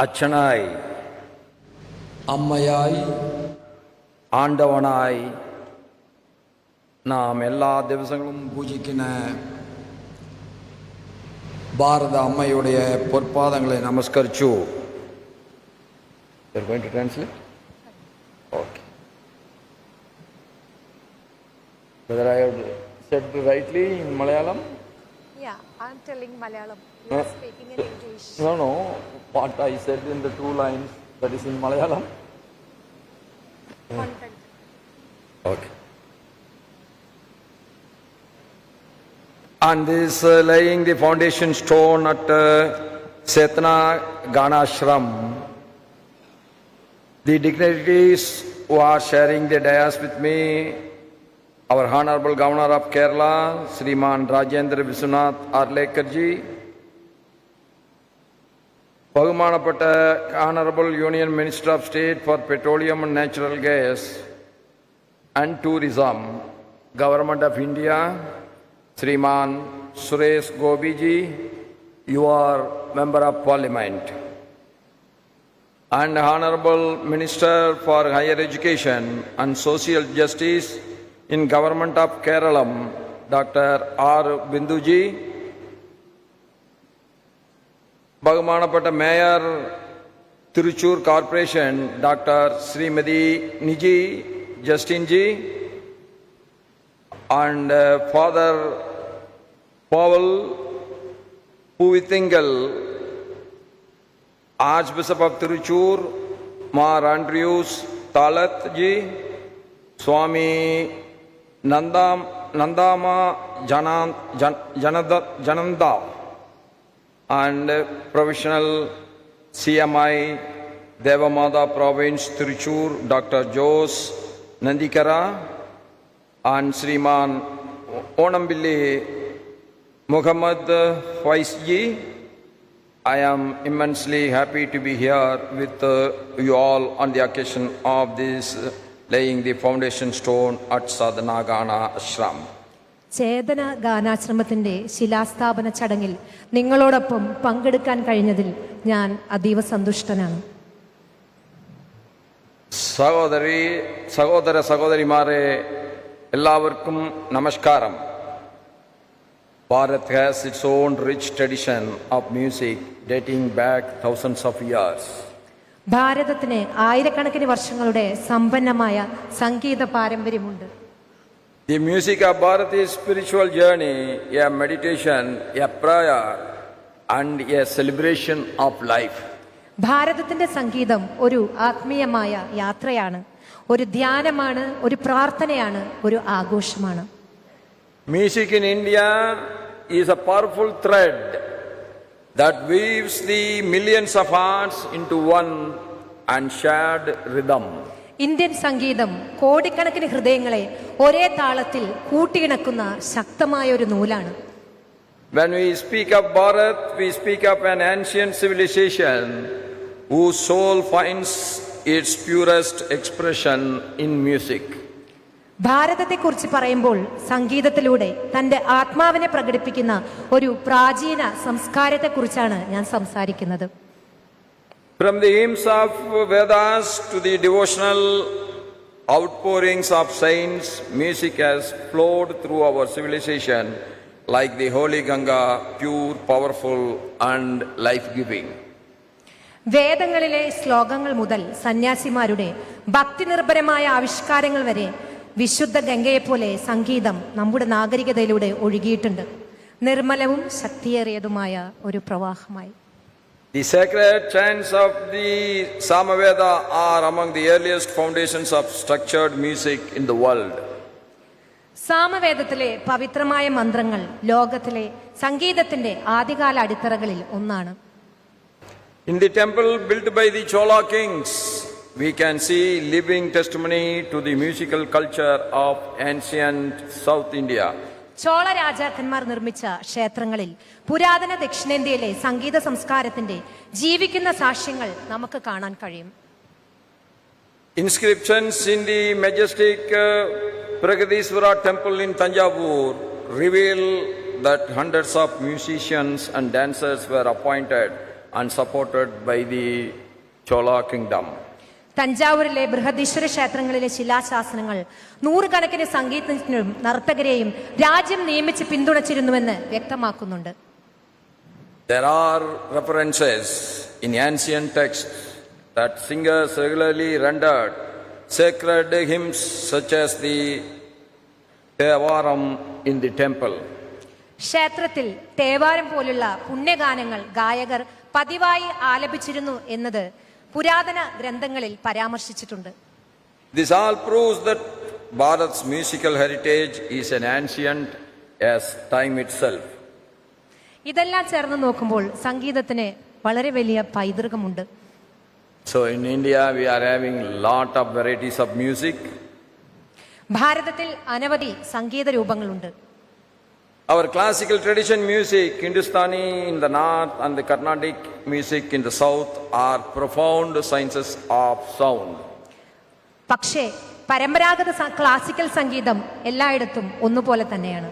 അച്ഛനായി, അമ്മയായി, ആണ്ടവനായി നാം എല്ലാ ദിവസങ്ങളും പൂജിക്കുന്ന ഭാരത അമ്മയുടെ പൊற்பாதங்களை നമസ്കരിച്ചു. You're going to translate? Okay. Whether I have said rightly in Malayalam? Yeah, I'm telling Malayalam. You are speaking in English. No. What I said in the 2 lines, that is in Malayalam? Content. Okay. And this laying the foundation stone at Setna Ganashram, the dignitaries who are sharing the dais with me, our Honorable Governor of Kerala, Sriman Rajendra Vishwanath Arlekarji, ബഹുമാനപ്പെട്ട Honorable Union Minister of State for Petroleum and Natural Gas and Tourism, Government of India, Sriman Suresh Gobiji, you are Member of Parliament, and Honorable Minister for Higher Education and Social Justice in Government of Kerala, Dr. R. Binduji, ബഹുമാനപ്പെട്ട mayor Thrissur corporation doctor Shrimati Niji Justin ji, and Father Paul Puvithingal, Archbishop of Tiruchur, Mar Andrews Talat ji, Swami Nandama Jananda, and Provisional CMI Devamada Province Tiruchur, Dr. Jose Nandikara, and Sriman Onambilli Muhammad Faisji. I am immensely happy to be here with you all on the occasion of this laying the foundation stone at Sadhana Gana Ashram. ചേതന ഗാനാശ്രമത്തിൻ്റെ ശിലാസ്ഥാപന ചടങ്ങിൽ നിങ്ങളോടൊപ്പം പങ്കെടുക്കാൻ കഴിഞ്ഞതിൽ ഞാൻ അതീവ സന്തുഷ്ടനാണ്. സഹോദര സഹോദരിമാരെ, എല്ലാവർക്കും നമസ്കാരം. Bharat has its own rich tradition of music dating back thousands of years. ഭാരതത്തിന് ആയിരക്കണക്കിന് വർഷങ്ങളുടെ സമ്പന്നമായ സംഗീത പാരമ്പര്യമുണ്ട്. The music of Bharat is spiritual journey, a meditation, a prayer, and a celebration of life. ഭാരതത്തിന്റെ സംഗീതം ഒരു ആത്മീയമായ യാത്രയാണ്, ഒരു ധ്യാനമാണ്, ഒരു പ്രാർത്ഥനയാണ്, ഒരു ആഘോഷമാണ്. Music in India is a powerful thread that weaves the millions of hearts into one and shared rhythm. Indian സംഗീതം കോടിക്കണക്കിന് ഹൃദയങ്ങളെ ഒരേ താളത്തിൽ കൂട്ടിയിണക്കുന്ന ശക്തമായ ഒരു നൂലാണ്. When we speak of Bharat, we speak of an ancient civilization whose soul finds its purest expression in music. ഭാരതത്തെക്കുറിച്ച് പറയുമ്പോൾ സംഗീതത്തിലൂടെ തൻ്റെ ആത്മാവിനെ പ്രകടിപ്പിക്കുന്ന ഒരു പ്രാചീന സംസ്കാരത്തെക്കുറിച്ചാണ് ഞാൻ സംസാരിക്കുന്നത്. From the hymns of Vedas to the devotional outpourings of saints, music has flowed through our civilization like the holy Ganga, pure, powerful, and life-giving. വേദങ്ങളിലെ ശ്ലോകങ്ങൾ മുതൽ സന്യാസിമാരുടെ ഭക്തിനിർഭരമായ ആവിഷ്കാരങ്ങൾ വരെ വിശുദ്ധ ഗംഗയെപ്പോലെ സംഗീതം നമ്മുടെ നാഗരികതയിലൂടെ ഒഴുകിയിട്ടുണ്ട്, നിർമ്മലവും ശക്തിയേറിയതുമായ ഒരു പ്രവാഹമായി. The sacred chants of the Samaveda are among the earliest foundations of structured music in the world. സാമവേദത്തിലെ പവിത്രമായ മന്ത്രങ്ങൾ ലോകത്തിലെ സംഗീതത്തിന്റെ ആദ്യകാല അടിത്തറകളിൽ ഒന്നാണ്. In the temple built by the Chola kings, we can see living testimony to the musical culture of ancient South India. Chola രാജാക്കന്മാർ നിർമ്മിച്ച ക്ഷേത്രങ്ങളിൽ പുരാതന ദക്ഷിണേന്ത്യയിലെ സംഗീത സംസ്കാരത്തിന്റെ ജീവിക്കുന്ന സാക്ഷ്യങ്ങൾ നമുക്ക് കാണാൻ കഴിയും. Inscriptions in the majestic Pragadiswara temple in Tanjavur reveal that hundreds of musicians and dancers were appointed and supported by the Chola kingdom. തഞ്ചാവൂരിലെ Brihadeeswara ക്ഷേത്രങ്ങളിലെ ശിലാശാസനങ്ങൾ നൂറുകണക്കിന് സംഗീതജ്ഞരും നർത്തകരെയും രാജ്യം നിയമിച്ച് പിന്തുണച്ചിരുന്നുവെന്ന് വ്യക്തമാക്കുന്നുണ്ട്. There are references in ancient texts that singers regularly rendered sacred hymns such as the Tevaram in the temple. ക്ഷേത്രത്തിൽ തേവാരം പോലുള്ള പുണ്യഗാനങ്ങൾ ഗായകർ പതിവായി ആലപിച്ചിരുന്നു എന്നത് പുരാതന ഗ്രന്ഥങ്ങളിൽ പരാമർശിച്ചിട്ടുണ്ട്. This all proves that Bharat's musical heritage is as ancient as time itself. ഇതെല്ലാം ചേർന്ന് നോക്കുമ്പോൾ സംഗീതത്തിന് വളരെ വലിയ പൈതൃകമുണ്ട്. So in India we are having lot of varieties of music. ഭാരതത്തിൽ അനവധി സംഗീത രൂപങ്ങളുണ്ട്. Our classical tradition music, Hindustani in the north and the Carnatic music in the south are profound sciences of sound. പക്ഷേ പരമ്പരാഗത classical സംഗീതം എല്ലായിടത്തും ഒന്നുപോലെ തന്നെയാണ്.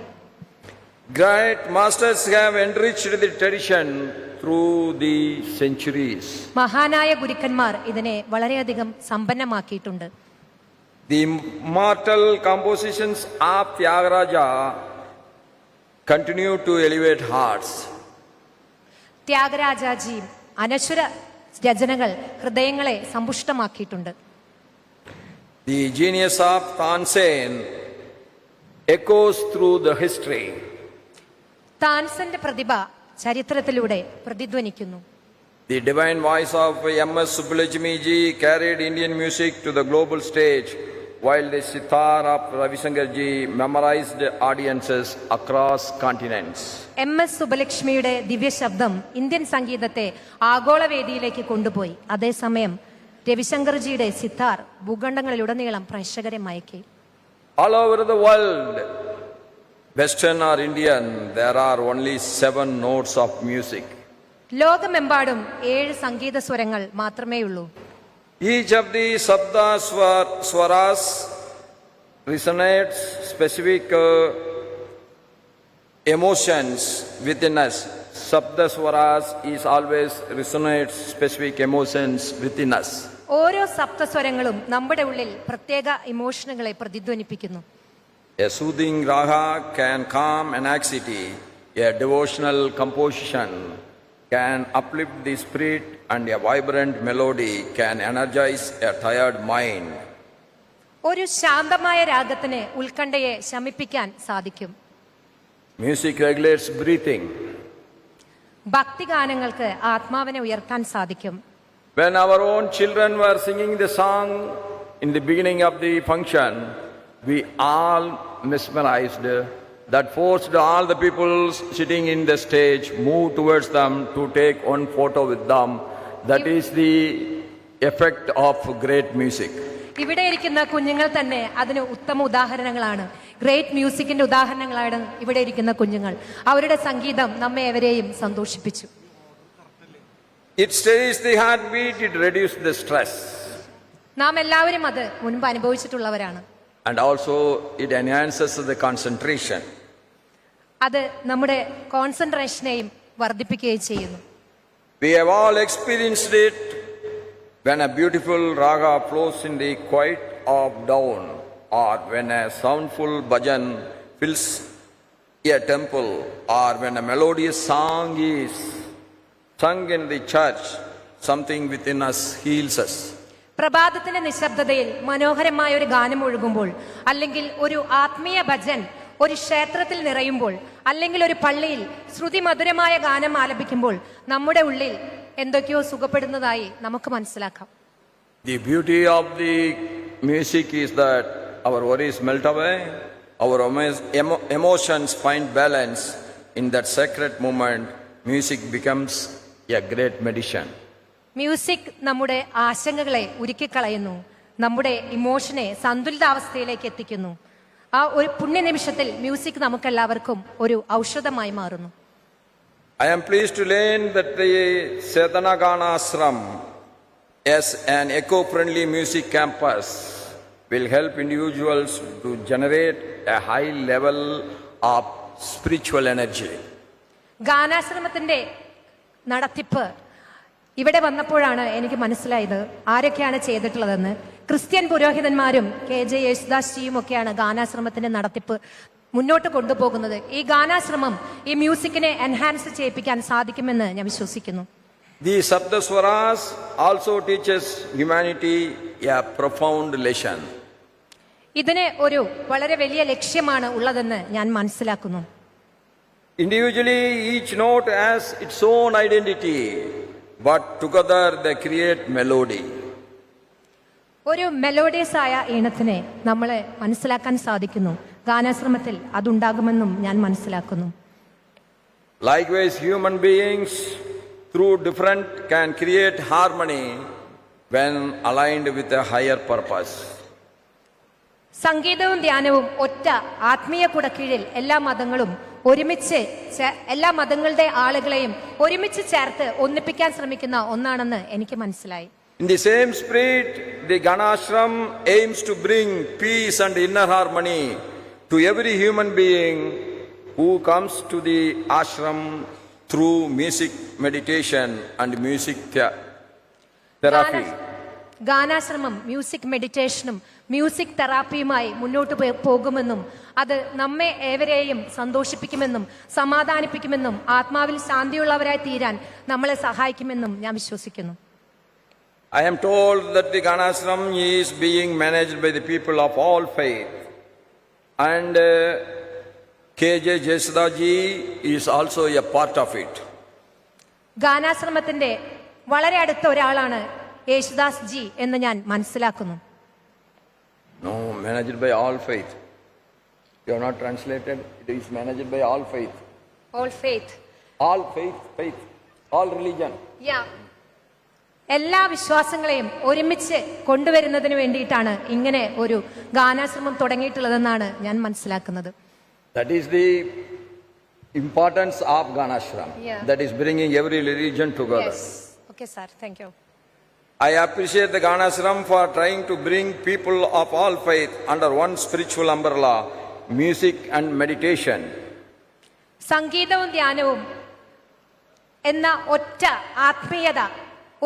Great masters have enriched the tradition through the centuries. മഹാനായ ഗുരുക്കന്മാർ ഇതിനെ വളരെയധികം സമ്പന്നമാക്കിയിട്ടുണ്ട്. The immortal compositions of Tyagaraja continue to elevate hearts. ത്യാഗരാജാജി അനശ്വര രചനകൾ ഹൃദയങ്ങളെ സമ്പുഷ്ടമാക്കിയിട്ടുണ്ട്. The genius of Tansen echoes through the history. താൻസന്റെ പ്രതിഭ ചരിത്രത്തിലൂടെ പ്രതിധ്വനിക്കുന്നു. The divine voice of M.S. Subbulakshmi ji carried Indian music to the global stage, while the sitar of Ravisankar ji memorized audiences across continents. M.S. സുബ്ബലക്ഷ്മിയുടെ ദിവ്യശബ്ദം Indian സംഗീതത്തെ ആഗോളവേദിയിലേക്ക് കൊണ്ടുപോയി. അതേസമയം രവിശങ്കർജിയുടെ സിത്താർ ഭൂഖണ്ഡങ്ങളിലുടനീളം പ്രേക്ഷകരെ മയക്കി. All over the world, Western or Indian, there are only 7 notes of music. ലോകമെമ്പാടും 7 സംഗീത സ്വരങ്ങൾ മാത്രമേയുള്ളൂ. Each of the Sabda Swaras resonates specific emotions within us. Sabda Swaras is always resonates specific emotions within us. ഓരോ സപ്തസ്വരങ്ങളും നമ്മുടെ ഉള്ളിൽ പ്രത്യേക ഇമോഷനുകളെ പ്രതിധ്വനിപ്പിക്കുന്നു. A soothing raga can calm anxiety. A devotional composition can uplift the spirit, and a vibrant melody can energize a tired mind. ഒരു ശാന്തമായ രാഗത്തിന് ഉത്കണ്ഠയെ ശമിപ്പിക്കാൻ സാധിക്കും. Music regulates breathing. ഭക്തിഗാനങ്ങൾക്ക് ആത്മാവിനെ ഉയർത്താൻ സാധിക്കും. When our own children were singing the song in the beginning of the function, we all mesmerized, that forced all the people sitting in the stage move towards them to take one photo with them. That is the effect of great music. ഇവിടെ ഇരിക്കുന്ന കുഞ്ഞുങ്ങൾ തന്നെ അതിന് ഉത്തമ ഉദാഹരണങ്ങളാണ്. Great മ്യൂസിക്കിന്റെ ഉദാഹരണങ്ങളാണ് ഇവിടെ ഇരിക്കുന്ന കുഞ്ഞുങ്ങൾ. അവരുടെ സംഗീതം നമ്മെ എവരെയും സന്തോഷിപ്പിച്ചു. It steadies the heartbeat, it reduces the stress. നാം എല്ലാവരും അത് മുൻപ് അനുഭവിച്ചിട്ടുള്ളവരാണ്. And also it enhances the concentration. അത് നമ്മുടെ കോൺസെൻട്രേഷനെയും വർദ്ധിപ്പിക്കുകയും ചെയ്യുന്നു. We have all experienced it when a beautiful raga flows in the quiet of dawn, or when a soundful bhajan fills a temple, or when a melodious song is sung in the church. Something within us heals us. പ്രഭാതത്തിന്റെ നിശബ്ദതയിൽ മനോഹരമായ ഒരു ഗാനം ഒഴുകുമ്പോൾ, അല്ലെങ്കിൽ ഒരു ആത്മീയ ഭജൻ ഒരു ക്ഷേത്രത്തിൽ നിറയുമ്പോൾ, അല്ലെങ്കിൽ ഒരു പള്ളിയിൽ ശ്രുതിമധുരമായ ഗാനം ആലപിക്കുമ്പോൾ നമ്മുടെ ഉള്ളിൽ എന്തൊക്കെയോ സുഖപ്പെടുന്നതായി നമുക്ക് മനസ്സിലാക്കാം. The beauty of the music is that our worries melt away, our emotions find balance. In that sacred moment, music becomes a great medicine. Music നമ്മുടെ ആശങ്കകളെ ഉരുക്കിക്കളയുന്നു, നമ്മുടെ ഇമോഷനെ സന്തുലിതാവസ്ഥയിലേക്ക് എത്തിക്കുന്നു. ആ ഒരു പുണ്യ നിമിഷത്തിൽ മ്യൂസിക് നമുക്കെല്ലാവർക്കും ഒരു ഔഷധമായി മാറുന്നു. I am pleased to learn that the Setanagana Ashram as an eco-friendly music campus will help individuals to generate a high level of spiritual energy. ഗാനാശ്രമത്തിന്റെ നടത്തിപ്പ് ഇവിടെ വന്നപ്പോഴാണ് എനിക്ക് മനസ്സിലായത് ആരൊക്കെയാണ് ചെയ്തിട്ടുള്ളതെന്ന്. ക്രിസ്ത്യൻ പുരോഹിതന്മാരും KJ യേശുദാസ് ജിയും ഒക്കെയാണ് ഗാനാശ്രമത്തിന്റെ നടത്തിപ്പ് മുന്നോട്ട് കൊണ്ടുപോകുന്നത്. ഈ ഗാനാശ്രമം ഈ മ്യൂസിക്കിനെ എൻഹാൻസ് ചെയ്യിപ്പിക്കാൻ സാധിക്കുമെന്ന് ഞാൻ വിശ്വസിക്കുന്നു. The Saptaswaras also teaches humanity a profound lesson. ഇതിന് ഒരു വളരെ വലിയ ലക്ഷ്യമാണ് ഉള്ളതെന്ന് ഞാൻ മനസ്സിലാക്കുന്നു. Individually, each note has its own identity, but together they create melody. ഒരു മെലോഡിയസ് ആയ ഈണത്തിനെ നമ്മളെ മനസ്സിലാക്കാൻ സാധിക്കുന്നു. ഗാനാശ്രമത്തിൽ അതുണ്ടാകുമെന്നും ഞാൻ മനസ്സിലാക്കുന്നു. Likewise, human beings through different can create harmony when aligned with a higher purpose. സംഗീതവും ധ്യാനവും ഒറ്റ ആത്മീയ കുടക്കീഴിൽ എല്ലാ മതങ്ങളും ഒരുമിച്ച് എല്ലാ മതങ്ങളുടെ ആളുകളെയും ഒരുമിച്ച് ചേർത്ത് ഒന്നിപ്പിക്കാൻ ശ്രമിക്കുന്ന ഒന്നാണെന്ന് എനിക്ക് മനസ്സിലായി. In the same spirit, the Ganashram aims to bring peace and inner harmony to every human being who comes to the ashram through music meditation and music therapy. Ganashramam music മെഡിറ്റേഷനും മ്യൂസിക് തെറാപ്പിയുമായി മുന്നോട്ട് പോകുമെന്നും അത് നമ്മെ ഏവരെയും സന്തോഷിപ്പിക്കുമെന്നും സമാധാനിപ്പിക്കുമെന്നും ആത്മാവിൽ ശാന്തിയുള്ളവരായി തീരാൻ നമ്മളെ സഹായിക്കുമെന്നും ഞാൻ വിശ്വസിക്കുന്നു. I am told that the Ganashram is being managed by the people of all faith, and KJ Jesdaji is also a part of it. ഗാനാശ്രമത്തിന്റെ വളരെ അടുത്ത ഒരാളാണ് യേശുദാസ് ജി എന്ന് ഞാൻ മനസ്സിലാക്കുന്നു. No, managed by all faith. You have not translated. It is managed by all faith. All faith. All faith, faith. All religion. Yeah. എല്ലാ വിശ്വാസങ്ങളെയും ഒരുമിച്ച് കൊണ്ടുവരുന്നതിന് വേണ്ടിയിട്ടാണ് ഇങ്ങനെ ഒരു ഗാനാശ്രമം തുടങ്ങിയിട്ടുള്ളതെന്നാണ് ഞാൻ മനസ്സിലാക്കുന്നത്. That is the importance of Ganashram. Yeah. That is bringing every religion together. Yes. Okay, sir. Thank you. I appreciate the Ganashram for trying to bring people of all faith under one spiritual umbrella, music and meditation. സംഗീതവും ധ്യാനവും എന്ന ഒറ്റ ആത്മീയത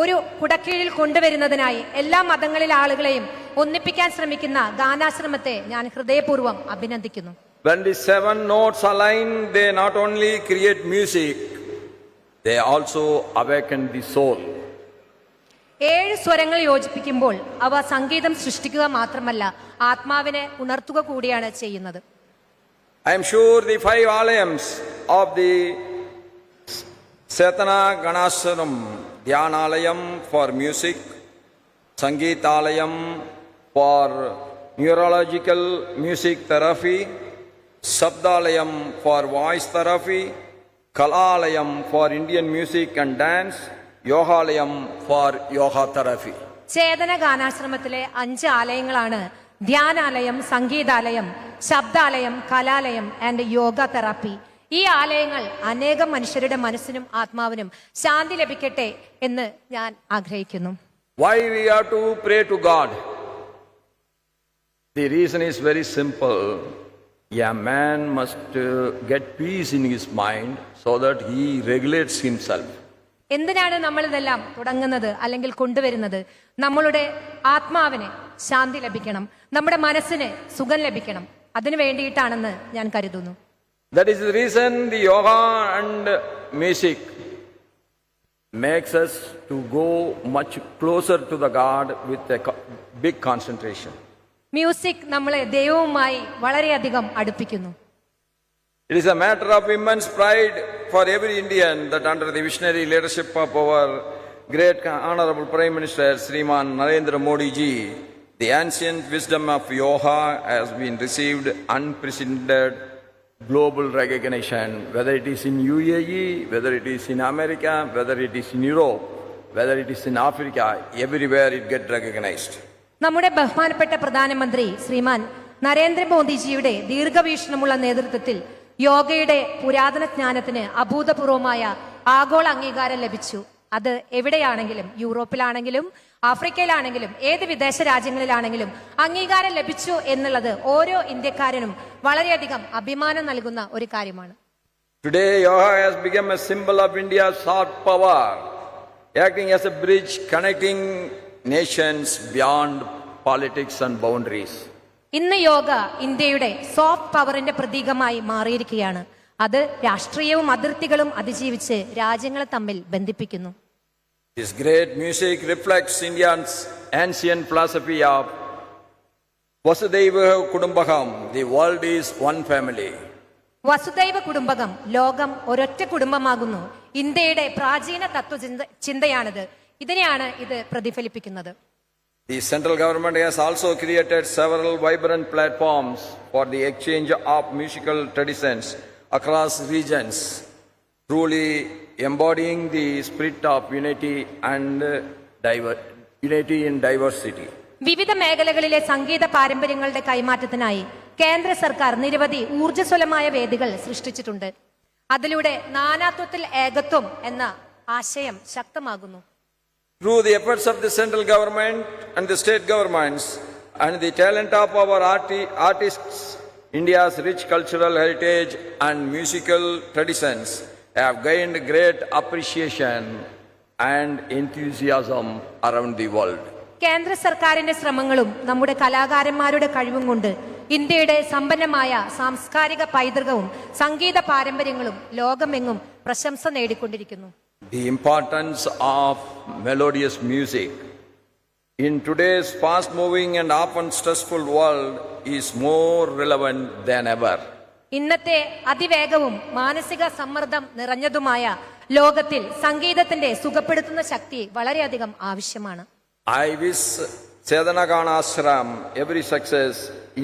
ഒരു കുടക്കീഴിൽ കൊണ്ടുവരുന്നതിനായി എല്ലാ മതങ്ങളിലെ ആളുകളെയും ഒന്നിപ്പിക്കാൻ ശ്രമിക്കുന്ന ഗാനാശ്രമത്തെ ഞാൻ ഹൃദയപൂർവ്വം അഭിനന്ദിക്കുന്നു. When the 7 notes align, they not only create music, they also awaken the soul. 7 സ്വരങ്ങൾ യോജിപ്പിക്കുമ്പോൾ അവ സംഗീതം സൃഷ്ടിക്കുക മാത്രമല്ല ആത്മാവിനെ ഉണർത്തുക കൂടിയാണ് ചെയ്യുന്നത്. I am sure the 5 alayams of the Setana Ganashram, Dhyanalayam for music, Sangeetalayam for neurological music therapy, Sabdalayam for voice therapy, Kalalayam for Indian music and dance, Yogalayam for yoga therapy. ചേതന ഗാനാശ്രമത്തിലെ 5 ആലയങ്ങളാണ് ധ്യാനാലയം, സംഗീതാലയം, ശബ്ദാലയം, കലാലയം and yoga therapy. ഈ ആലയങ്ങൾ അനേകം മനുഷ്യരുടെ മനസ്സിനും ആത്മാവിനും ശാന്തി ലഭിക്കട്ടെ എന്ന് ഞാൻ ആഗ്രഹിക്കുന്നു. Why we have to pray to God? The reason is very simple. A man must get peace in his mind so that he regulates himself. എന്തിനാണ് നമ്മൾ ഇതെല്ലാം തുടങ്ങുന്നത് അല്ലെങ്കിൽ കൊണ്ടുവരുന്നത്? നമ്മളുടെ ആത്മാവിന് ശാന്തി ലഭിക്കണം, നമ്മുടെ മനസ്സിന് സുഖം ലഭിക്കണം. അതിനു വേണ്ടിയിട്ടാണെന്ന് ഞാൻ കരുതുന്നു. That is the reason the yoga and music makes us to go much closer to the God with a big concentration. Music നമ്മളെ ദൈവവുമായി വളരെയധികം അടുപ്പിക്കുന്നു. It is a matter of immense pride for every Indian that under the visionary leadership of our great honorable Prime Minister Sriman Narendra Modi ji, the ancient wisdom of yoga has been received unprecedented global recognition, whether it is in UAE, whether it is in America, whether it is in Europe, whether it is in Africa, everywhere it gets recognized. നമ്മുടെ ബഹുമാനപ്പെട്ട പ്രധാനമന്ത്രി ശ്രീമാൻ നരേന്ദ്രമോദിജിയുടെ ദീർഘവീക്ഷണമുള്ള നേതൃത്വത്തിൽ യോഗയുടെ പുരാതന ജ്ഞാനത്തിന് അഭൂതപൂർവമായ ആഗോള അംഗീകാരം ലഭിച്ചു. അത് എവിടെയാണെങ്കിലും, യൂറോപ്പിലാണെങ്കിലും ആഫ്രിക്കയിലാണെങ്കിലും ഏത് വിദേശ രാജ്യങ്ങളിലാണെങ്കിലും അംഗീകാരം ലഭിച്ചു എന്നുള്ളത് ഓരോ ഇന്ത്യക്കാരനും വളരെയധികം അഭിമാനം നൽകുന്ന ഒരു കാര്യമാണ്. Today yoga has become a symbol of India's soft power acting as a bridge connecting nations beyond politics and boundaries. ഇന്ന് യോഗ ഇന്ത്യയുടെ സോഫ്റ്റ് പവറിന്റെ പ്രതീകമായി മാറിയിരിക്കുകയാണ്. അത് രാഷ്ട്രീയവും അതിർത്തികളും അതിജീവിച്ച് രാജ്യങ്ങളെ തമ്മിൽ ബന്ധിപ്പിക്കുന്നു. This great music reflects India's ancient philosophy of Vasudhaiva Kudumbakam. The world is one family. വസുദൈവ കുടുംബകം, ലോകം ഒരൊറ്റ കുടുംബമാകുന്നു. ഇന്ത്യയുടെ പ്രാചീന ചിന്തയാണിത്. ഇതിനെയാണ് ഇത് പ്രതിഫലിപ്പിക്കുന്നത്. The central government has also created several vibrant platforms for the exchange of musical traditions across regions, truly embodying the spirit of unity in diversity. വിവിധ മേഖലകളിലെ സംഗീത പാരമ്പര്യങ്ങളുടെ കൈമാറ്റത്തിനായി കേന്ദ്ര സർക്കാർ നിരവധി ഊർജ്ജസ്വലമായ വേദികൾ സൃഷ്ടിച്ചിട്ടുണ്ട്. അതിലൂടെ നാനാത്വത്തിൽ ഏകത്വം എന്ന ആശയം ശക്തമാകുന്നു. Through the efforts of the central government and the state governments and the talent of our artists, India's rich cultural heritage and musical traditions have gained great appreciation and enthusiasm around the world. കേന്ദ്ര സർക്കാരിന്റെ ശ്രമങ്ങളും നമ്മുടെ കലാകാരന്മാരുടെ കഴിവും കൊണ്ട് ഇന്ത്യയുടെ സമ്പന്നമായ സാംസ്കാരിക പൈതൃകവും സംഗീത പാരമ്പര്യങ്ങളും ലോകമെങ്ങും പ്രശംസ നേടിക്കൊണ്ടിരിക്കുന്നു. The importance of melodious music in today's fast-moving and often stressful world is more relevant than ever. ഇന്നത്തെ അതിവേഗവും മാനസിക സമ്മർദ്ദം നിറഞ്ഞതുമായ ലോകത്തിൽ സംഗീതത്തിന്റെ സുഖപ്പെടുത്തുന്ന ശക്തി വളരെയധികം ആവശ്യമാണ്. I wish Chetanagana Ashram every success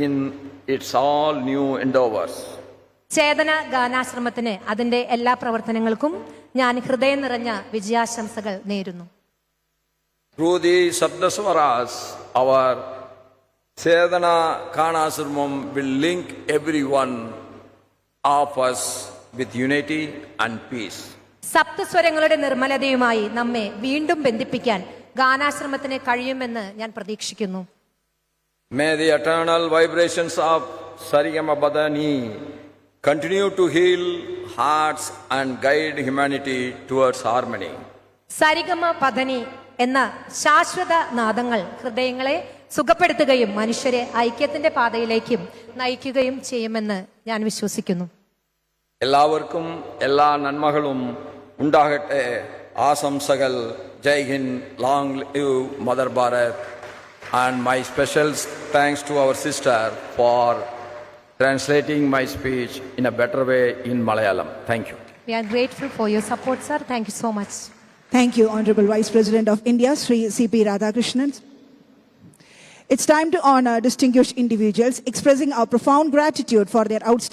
in its all new endeavors. ചേതന ഗാനാശ്രമത്തിന് അതിന്റെ എല്ലാ പ്രവർത്തനങ്ങൾക്കും ഞാൻ ഹൃദയം നിറഞ്ഞ വിജയാശംസകൾ നേരുന്നു. Through the Sabdaswaras, our Chedana Kanasramam will link every one of us with unity and peace. സപ്തസ്വരങ്ങളുടെ നിർമ്മലതയുമായി നമ്മെ വീണ്ടും ബന്ധിപ്പിക്കാൻ ഗാനാശ്രമത്തിന് കഴിയുമെന്ന് ഞാൻ പ്രതീക്ഷിക്കുന്നു. May the eternal vibrations of Sarigama Badani continue to heal hearts and guide humanity towards harmony. സരിഗമ പദനി എന്ന ശാശ്വത നാദങ്ങൾ ഹൃദയങ്ങളെ സുഖപ്പെടുത്തുകയും മനുഷ്യരെ ഐക്യത്തിന്റെ പാതയിലേക്കും നയിക്കുകയും ചെയ്യുമെന്ന് ഞാൻ വിശ്വസിക്കുന്നു. എല്ലാവർക്കും എല്ലാ നന്മകളും ഉണ്ടാകട്ടെ. ആശംസകൾ. ജയ് Hind. Long live mother Bharat. And my special thanks to our sister for translating my speech in a better way in Malayalam. Thank you. We are grateful for your support, sir. Thank you so much. Thank you, Honorable Vice President of India, Sri C.P. Radhakrishnan. It's time to honor distinguished individuals, expressing our profound gratitude for their outstanding